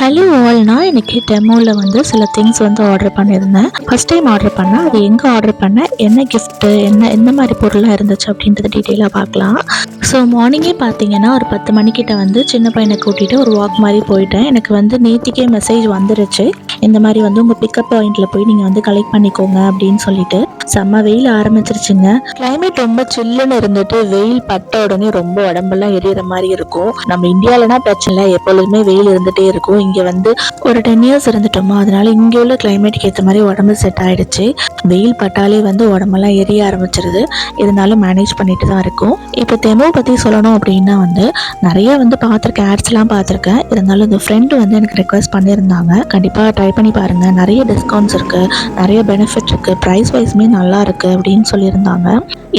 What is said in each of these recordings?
Hello all, நான் இன்னைக்கு டெமோவில் வந்து சில திங்ஸ் வந்து ஆர்டர் பண்ணியிருந்தேன். ஃபஸ்ட் டைம் ஆர்டர் பண்ணேன். அது எங்கே ஆர்டர் பண்ணேன், என்ன கிஃப்ட்டு, எந்த மாதிரி பொருளாக இருந்துச்சு அப்படின்றத டீட்டெயிலாக பார்க்கலாம். ஸோ மார்னிங்கே பார்த்தீங்கன்னா ஒரு 10 மணிக்கிட்ட வந்து சின்ன பையனை கூட்டிகிட்டு ஒரு வாக் மாதிரி போயிட்டேன். எனக்கு வந்து நேத்திக்கே மெசேஜ் வந்துருச்சு, இந்த மாதிரி வந்து உங்கள் பிக்கப் பாயிண்டில் போய் நீங்கள் வந்து கலெக்ட் பண்ணிக்கோங்க அப்படின்னு சொல்லிட்டு. செம்ம வெயில் ஆரம்பிச்சிருச்சுங்க. கிளைமேட் ரொம்ப சில்லுன்னு இருந்துட்டு வெயில் பட்ட உடனே ரொம்ப உடம்பெல்லாம் எரியற மாதிரி இருக்கும். நம்ம இந்தியாவிலனா பிரச்சனை இல்லை, எப்பொழுதுமே வெயில் இருந்துகிட்டே இருக்கும். இங்கே வந்து ஒரு 10 இயர்ஸ் இருந்துட்டோமோ, அதனால இங்கே உள்ள கிளைமேட்டுக்கு ஏற்ற மாதிரி உடம்பு செட் ஆகிடுச்சு. வெயில் பட்டாலே வந்து உடம்பெல்லாம் எரிய ஆரம்பிச்சிருது. இருந்தாலும் மேனேஜ் பண்ணிட்டு தான் இருக்கும். இப்போ தெமோ பற்றி சொல்லணும் அப்படின்னா வந்து நிறைய வந்து பார்த்துருக்கேன், ஆட்ஸ்லாம் பார்த்துருக்கேன். இருந்தாலும் இந்த ஃப்ரெண்டு வந்து எனக்கு ரெக்வஸ்ட் பண்ணியிருந்தாங்க, கண்டிப்பாக ட்ரை பண்ணி பாருங்கள், நிறைய டிஸ்கவுண்ட்ஸ் இருக்குது, நிறைய பெனிஃபிட் இருக்குது, ப்ரைஸ் வைஸ்மே நல்லா இருக்குது அப்படின்னு சொல்லியிருந்தாங்க.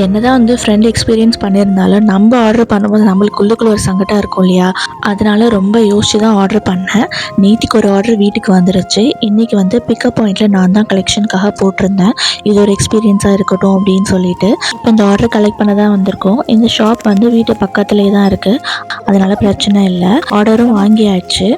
என்னதான் வந்து ஃப்ரெண்ட் எக்ஸ்பீரியன்ஸ் பண்ணியிருந்தாலும் நம்ம ஆர்டர் பண்ணும்போது நம்மளுக்குள்ளுக்குள்ள ஒரு சங்கடம் இருக்கும் இல்லையா, அதனால ரொம்ப யோசிச்சு தான் ஆர்டர் பண்ணேன். நேற்றுக்கு ஒரு ஆர்டர் வீட்டுக்கு வந்துருச்சு. இன்றைக்கி வந்து பிக்கப் பாயிண்டில் நான் தான் கலெக்ஷனுக்காக போட்டிருந்தேன். இது ஒரு எக்ஸ்பீரியன்ஸாக இருக்கட்டும் அப்படின்னு சொல்லிட்டு இப்போ இந்த ஆர்டர் கலெக்ட் பண்ண தான் வந்திருக்கோம். இந்த ஷாப் வந்து வீட்டு பக்கத்துலேயே தான் இருக்குது, அதனால் பிரச்சனை இல்லை. ஆர்டரும் வாங்கியாச்சு.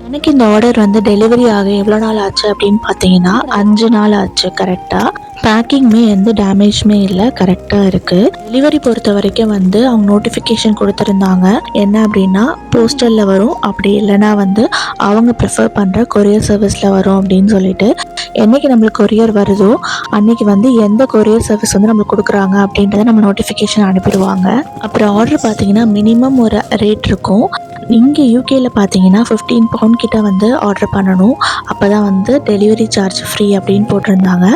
எனக்கு இந்த ஆர்டர் வந்து டெலிவரி ஆக எவ்வளோ நாள் ஆச்சு அப்படின்னு பார்த்தீங்கன்னா 5 நாள் ஆச்சு கரெக்டாக. பேக்கிங்மே எந்த டேமேஜுமே இல்லை, கரெக்டாக இருக்குது. டெலிவரி பொறுத்த வரைக்கும் வந்து அவங்க நோட்டிஃபிகேஷன் கொடுத்துருந்தாங்க, என்ன அப்படின்னா போஸ்டலில் வரும், அப்படி இல்லைனா வந்து அவங்க ப்ரிஃபர் பண்ணுற கொரியர் சர்வீஸில் வரும் அப்படின்னு சொல்லிட்டு. என்றைக்கு நம்மளுக்கு கொரியர் வருதோ அன்றைக்கி வந்து எந்த கொரியர் சர்வீஸ் வந்து நம்மளுக்கு கொடுக்குறாங்க அப்படின்றத நம்ம நோட்டிஃபிகேஷன் அனுப்பிடுவாங்க. அப்புறம் ஆர்டர் பார்த்தீங்கன்னா மினிமம் ஒரு ரேட் இருக்கும். இங்கே யூகேயில் பார்த்தீங்கன்னா 15 பவுண்ட் கிட்ட வந்து ஆர்டர் பண்ணணும், அப்போ தான் வந்து டெலிவரி சார்ஜ் ஃப்ரீ அப்படின்னு போட்டிருந்தாங்க.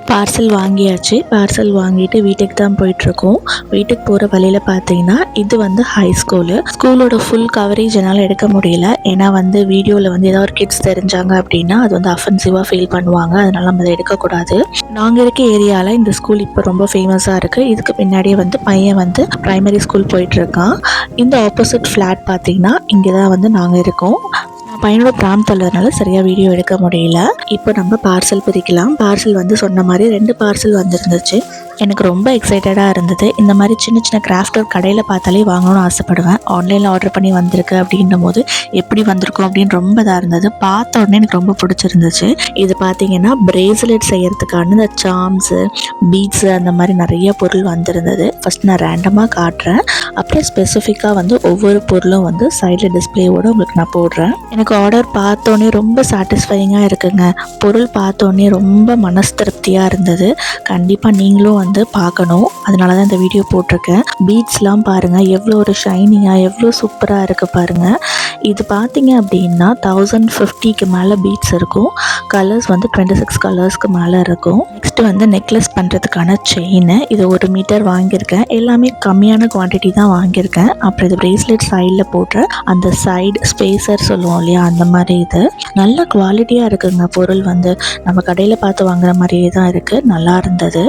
பார்சல் வாங்கியாச்சு. பார்சல் வாங்கிட்டு வீட்டுக்கு தான் போயிட்டுருக்கோம். வீட்டுக்கு போகிற வழியில் பார்த்தீங்கன்னா இது வந்து ஹை ஸ்கூலோட ஃபுல் கவரேஜ் என்னால் எடுக்க முடியல. ஏன்னா வந்து வீடியோவில் வந்து ஏதாவது ஒரு கிட்ஸ் தெரிஞ்சாங்க அப்படின்னா அது வந்து அஃபென்சிவாக ஃபீல் பண்ணுவாங்க, அதனால் நம்ம அதை எடுக்கக்கூடாது. நாங்கள் இருக்க ஏரியாவில் இந்த ஸ்கூல் இப்போ ரொம்ப ஃபேமஸாக இருக்குது. இதுக்கு பின்னாடியே வந்து பையன் வந்து ப்ரைமரி ஸ்கூல் போயிட்டுருக்கான். இந்த ஆப்போசிட் ஃப்ளாட் பார்த்தீங்கன்னா இங்கே தான் வந்து நாங்கள் இருக்கோம். பையனோட பிராம்த் உள்ளதுனால சரியாக வீடியோ எடுக்க முடியல. இப்போ நம்ம பார்சல் பிரிக்கலாம். பார்சல் வந்து சொன்ன மாதிரி 2 பார்சல் வந்துருந்துச்சு. எனக்கு ரொம்ப எக்ஸைட்டடாக இருந்தது. இந்த மாதிரி சின்ன சின்ன கிராஃப்ட் ஒரு கடையில் பார்த்தாலே வாங்கணும்னு ஆசைப்படுவேன். ஆன்லைனில் ஆர்டர் பண்ணி வந்திருக்கு அப்படின்னும் போது எப்படி வந்திருக்கும் அப்படின்னு ரொம்ப இதாக இருந்தது. பார்த்த உடனே எனக்கு ரொம்ப பிடிச்சிருந்துச்சு. இது பார்த்தீங்கன்னா பிரேஸ்லெட் செய்கிறதுக்கான இந்த சாம்ஸு, பீட்ஸு, அந்த மாதிரி நிறைய பொருள் வந்திருந்தது. ஃபஸ்ட் நான் ரேண்டமாக காட்டுறேன், அப்புறம் ஸ்பெசிஃபிக்காக வந்து ஒவ்வொரு பொருளும் வந்து சைடில் டிஸ்பிளேவோடு உங்களுக்கு நான் போடுறேன். எனக்கு ஆர்டர் பார்த்தோன்னே ரொம்ப சாட்டிஸ்ஃபையிங்காக இருக்குங்க. பொருள் பார்த்தோன்னே ரொம்ப மனசு திருப்தியாக இருந்தது. கண்டிப்பாக நீங்களும் வந்து பார்க்கணும், அதனால தான் இந்த வீடியோ போட்டிருக்கேன். பீட்ஸ்லாம் பாருங்கள் எவ்வளோ ஒரு ஷைனிங்காக எவ்வளோ சூப்பராக இருக்குது பாருங்கள். இது பார்த்தீங்க அப்படின்னா 1050க்கு மேலே பீட்ஸ் இருக்கும். கலர்ஸ் வந்து 26 கலர்ஸ்க்கு மேலே இருக்கும். நெக்ஸ்ட்டு வந்து நெக்லஸ் பண்ணுறதுக்கான செயின், இது 1 மீட்டர் வாங்கியிருக்கேன். எல்லாமே கம்மியான குவான்டிட்டி தான் வாங்கியிருக்கேன். அப்புறம் இது பிரேஸ்லெட் சைடில் போட்டு அந்த சைடு ஸ்பேசர் சொல்லுவோம் இல்லையா, அந்த மாதிரி இது நல்ல குவாலிட்டியாக இருக்குங்க. பொருள் வந்து நம்ம கடையில் பார்த்து வாங்குற மாதிரியே தான் இருக்குது, நல்லா இருந்தது.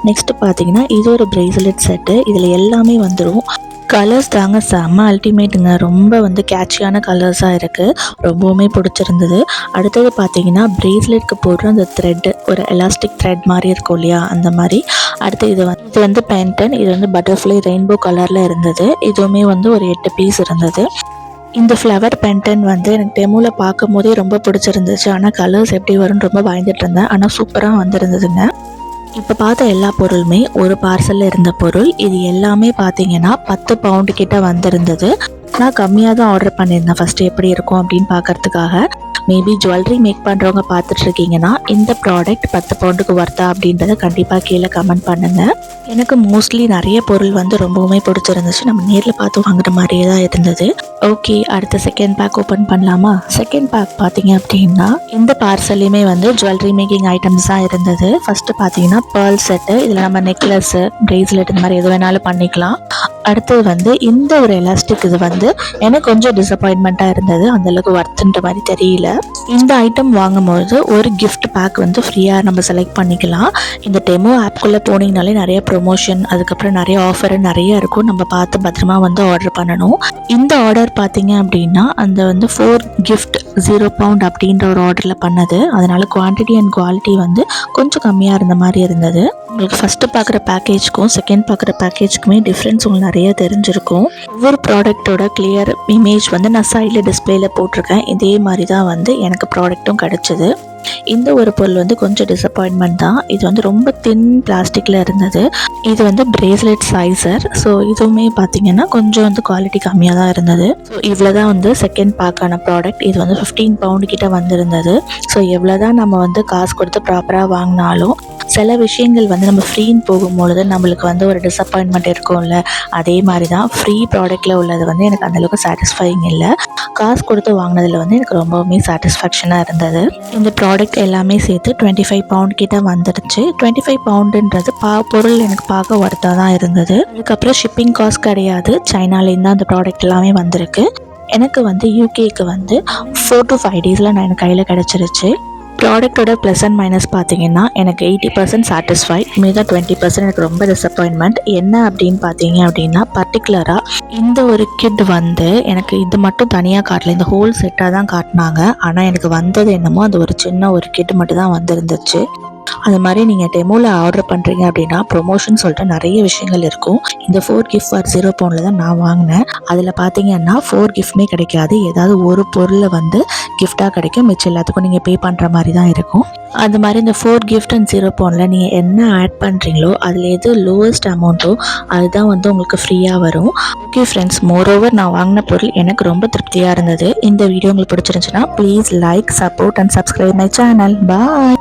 நெக்ஸ்ட்டு பார்த்தீங்கன்னா இது ஒரு பிரேஸ்லெட் செட்டு. இதில் எல்லாமே வந்துடும். கலர்ஸ் தாங்க செம்ம அல்டிமேட்டுங்க. ரொம்ப வந்து கேட்சியான கலர்ஸாக இருக்குது, ரொம்பவுமே பிடிச்சிருந்தது. அடுத்தது பார்த்தீங்கன்னா பிரேஸ்லெட்க்கு போடுற அந்த த்ரெட்டு, ஒரு எலாஸ்டிக் த்ரெட் மாதிரி இருக்கும் இல்லையா, அந்த மாதிரி. அடுத்து இது வந்து பென்டன். இது வந்து பட்டர்ஃப்ளை ரெயின்போ கலரில் இருந்தது. இதுவுமே வந்து ஒரு 8 பீஸ் இருந்தது. இந்த ஃப்ளவர் பென்டன் வந்து எனக்கு டெமோவில் பார்க்கும் போதே ரொம்ப பிடிச்சிருந்துச்சு. ஆனால் கலர்ஸ் எப்படி வரும்னு ரொம்ப பயந்துட்டு இருந்தேன், ஆனால் சூப்பராக வந்துருந்ததுங்க. இப்போ பார்த்த எல்லா பொருளுமே ஒரு பார்சலில் இருந்த பொருள். இது எல்லாமே பார்த்தீங்கன்னா 10 பவுண்டு கிட்ட வந்திருந்தது. நான் கம்மியாக தான் ஆர்டர் பண்ணியிருந்தேன் ஃபஸ்ட்டு, எப்படி இருக்கும் அப்படின்னு பார்க்கறதுக்காக. மேபி ஜுவல்லரி மேக் பண்ணுறவங்க பார்த்துட்ருக்கீங்கன்னா இந்த ப்ராடக்ட் 10 பவுண்டுக்கு வர்த்தா அப்படின்றத கண்டிப்பாக கீழே கமெண்ட் பண்ணுங்கள். எனக்கு மோஸ்ட்லி நிறைய பொருள் வந்து ரொம்பவுமே பிடிச்சிருந்துச்சு. நம்ம நேரில் பார்த்து வாங்குற மாதிரியே தான் இருந்தது. ஓகே, அடுத்த செகண்ட் பேக் ஓப்பன் பண்ணலாமா? செகண்ட் பேக் பார்த்தீங்க அப்படின்னா இந்த பார்சல்லையுமே வந்து ஜுவல்லரி மேக்கிங் ஐட்டம்ஸ் தான் இருந்தது. ஃபஸ்ட்டு பார்த்தீங்கன்னா பேர்ல் செட்டு, இதில் நம்ம நெக்லஸ்ஸு, பிரேஸ்லெட் இந்த மாதிரி எது வேணாலும் பண்ணிக்கலாம். அடுத்தது வந்து இந்த ஒரு எலாஸ்டிக், இது வந்து எனக்கு கொஞ்சம் டிசப்பாயின்மெண்ட்டாக இருந்தது, அந்தளவுக்கு ஒர்த்துன்ற மாதிரி தெரியல. இந்த ஐட்டம் வாங்கும்போது ஒரு கிஃப்ட் பேக் வந்து ஃப்ரீயாக நம்ம செலக்ட் பண்ணிக்கலாம். இந்த டெமோ ஆப்குள்ளே போனீங்கனாலே நிறைய ப்ரொமோஷன், அதுக்கப்புறம் நிறைய ஆஃபர் நிறைய இருக்கும். நம்ம பார்த்து பத்திரமா வந்து ஆர்டர் பண்ணணும். இந்த ஆர்டர் பார்த்தீங்க அப்படின்னா அந்த வந்து 4 கிஃப்ட் 0 பவுண்ட் அப்படின்ற ஒரு ஆர்டரில் பண்ணது. அதனால் குவான்டிட்டி அண்ட் குவாலிட்டி வந்து கொஞ்சம் கம்மியாக இருந்த மாதிரி இருந்தது. உங்களுக்கு ஃபஸ்ட்டு பார்க்குற பேக்கேஜ்க்கும் செகண்ட் பார்க்குற பேக்கேஜ்க்குமே டிஃப்ரென்ஸ் உங்களுக்கு நிறைய தெரிஞ்சிருக்கும். ஒவ்வொரு ப்ராடக்ட்டோட கிளியர் இமேஜ் வந்து நான் சைடில் டிஸ்பிளேயில் போட்டிருக்கேன். இதே மாதிரி தான் வந்து எனக்கு ப்ராடக்ட்டும் கிடச்சிது. இந்த ஒரு பொருள் வந்து கொஞ்சம் டிசப்பாயின்மெண்ட் தான். இது வந்து ரொம்ப தின் பிளாஸ்டிக்கில் இருந்தது. இது வந்து பிரேஸ்லெட் சைஸர். ஸோ இதுவுமே பார்த்தீங்கன்னா கொஞ்சம் வந்து குவாலிட்டி கம்மியாக தான் இருந்தது. ஸோ இவ்வளோ தான் வந்து செகண்ட் பேக்கான ப்ராடக்ட். இது வந்து 15 பவுண்டு கிட்ட வந்திருந்தது. ஸோ எவ்வளோ தான் நம்ம வந்து காசு கொடுத்து ப்ராப்பராக வாங்கினாலும் சில விஷயங்கள் வந்து நம்ம ஃப்ரீன்னு போகும்பொழுது நம்மளுக்கு வந்து ஒரு டிசப்பாயின்மெண்ட் இருக்கும்ல, அதே மாதிரி தான் ஃப்ரீ ப்ராடக்டில் உள்ளது வந்து எனக்கு அந்தளவுக்கு சாட்டிஸ்ஃபைங் இல்லை. காசு கொடுத்து வாங்கினதில் வந்து எனக்கு ரொம்பவுமே சாட்டிஸ்ஃபேக்ஷனாக இருந்தது. இந்த ப்ராடக்ட் எல்லாமே சேர்த்து 25 பவுண்ட் கிட்ட வந்துடுச்சு. 25 பவுண்டுன்றது பொருள் எனக்கு பார்க்க ஒர்த்தாக தான் இருந்தது. அதுக்கப்புறம் ஷிப்பிங் காஸ்ட் கிடையாது. சைனாலேருந்து தான் அந்த ப்ராடக்ட் எல்லாமே வந்திருக்கு. எனக்கு வந்து யூகேக்கு வந்து 4 to 5 டேஸில் நான் எனக்கு கையில் கிடச்சிருச்சு. ப்ராடக்டோட ப்ளஸ் அண்ட் மைனஸ் பார்த்தீங்கன்னா எனக்கு 80% சாட்டிஸ்ஃபை, மீதான் 20% எனக்கு ரொம்ப டிசப்பாயின்மெண்ட். என்ன அப்படின்னு பார்த்தீங்க அப்படின்னா பர்டிகுலராக இந்த ஒரு கிட் வந்து எனக்கு இது மட்டும் தனியாக காட்டல, இந்த ஹோல் செட்டாக தான் காட்டினாங்க. ஆனால் எனக்கு வந்தது என்னமோ அந்த ஒரு சின்ன ஒரு கிட் மட்டும் தான் வந்துருந்துச்சு. அது மாதிரி நீங்கள் டெமோவில் ஆர்டர் பண்ணுறீங்க அப்படின்னா ப்ரொமோஷன் சொல்லிட்டு நிறைய விஷயங்கள் இருக்கும். இந்த 4 gift for 0 பவுண்டில் தான் நான் வாங்கினேன். அதில் பார்த்தீங்கன்னா 4 கிஃப்ட்மே கிடைக்காது. ஏதாவது ஒரு பொருளை வந்து கிஃப்டாக கிடைக்கும், மிச்சம் எல்லாத்துக்கும் நீங்கள் பே பண்ணுற மாதிரி தான் இருக்கும். அது மாதிரி இந்த 4 gift and 0 பவுண்டில் நீங்கள் என்ன ஆட் பண்ணுறீங்களோ அதில் எது லோவஸ்ட் அமௌண்ட்டோ அதுதான் வந்து உங்களுக்கு ஃப்ரீயாக வரும். ஓகே ஃப்ரெண்ட்ஸ், மோரோவர் நான் வாங்கின பொருள் எனக்கு ரொம்ப திருப்தியாக இருந்தது. இந்த வீடியோ உங்களுக்கு பிடிச்சிருந்துச்சுன்னா please like, support and subscribe my channel. Bye.